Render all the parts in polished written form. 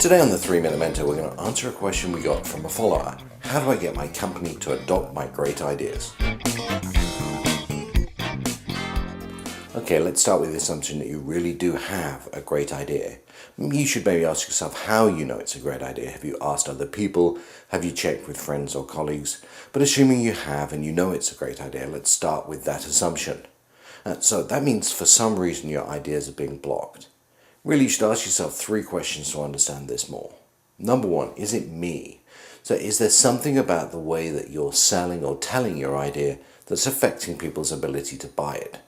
Today on the 3-Minute Mentor, we're going to answer a question we got from a follower. How do I get my company to adopt my great ideas? Okay, let's start with the assumption that you really do have a great idea. You should maybe ask yourself how you know it's a great idea. Have you asked other people? Have you checked with friends or colleagues? But assuming you have and you know it's a great idea, let's start with that assumption. So that means for some reason your ideas are being blocked. Really, you should ask yourself 3 questions to understand this more. Number 1, is it me? So is there something about the way that you're selling or telling your idea that's affecting people's ability to buy it?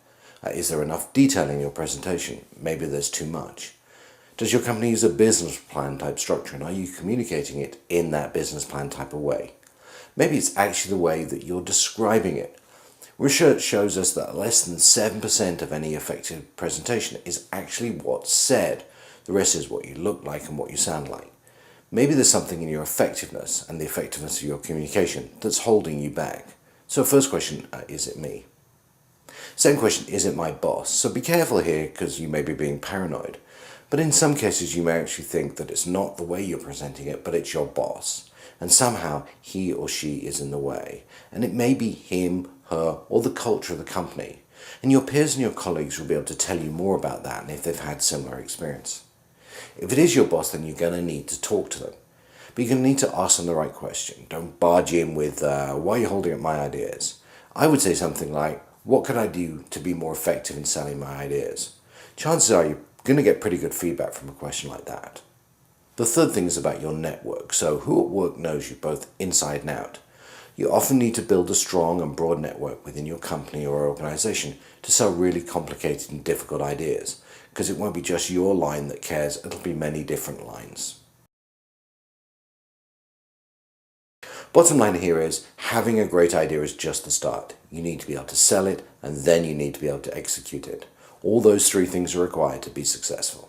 Is there enough detail in your presentation? Maybe there's too much. Does your company use a business plan type structure, and are you communicating it in that business plan type of way? Maybe it's actually the way that you're describing it. Research shows us that less than 7% of any effective presentation is actually what's said. The rest is what you look like and what you sound like. Maybe there's something in your effectiveness and the effectiveness of your communication that's holding you back. So first question, is it me? Second question, is it my boss? So be careful here because you may be being paranoid. But in some cases you may actually think that it's not the way you're presenting it, but it's your boss. And somehow he or she is in the way. And it may be him, her, or the culture of the company. And your peers and your colleagues will be able to tell you more about that and if they've had similar experience. If it is your boss, then you're going to need to talk to them. But you're going to need to ask them the right question. Don't barge in with, why are you holding up my ideas? I would say something like, what could I do to be more effective in selling my ideas? Chances are you're going to get pretty good feedback from a question like that. The third thing is about your network. So who at work knows you both inside and out? You often need to build a strong and broad network within your company or organization to sell really complicated and difficult ideas, because it won't be just your line that cares, it'll be many different lines. Bottom line here is, having a great idea is just the start. You need to be able to sell it, and then you need to be able to execute it. All those 3 things are required to be successful.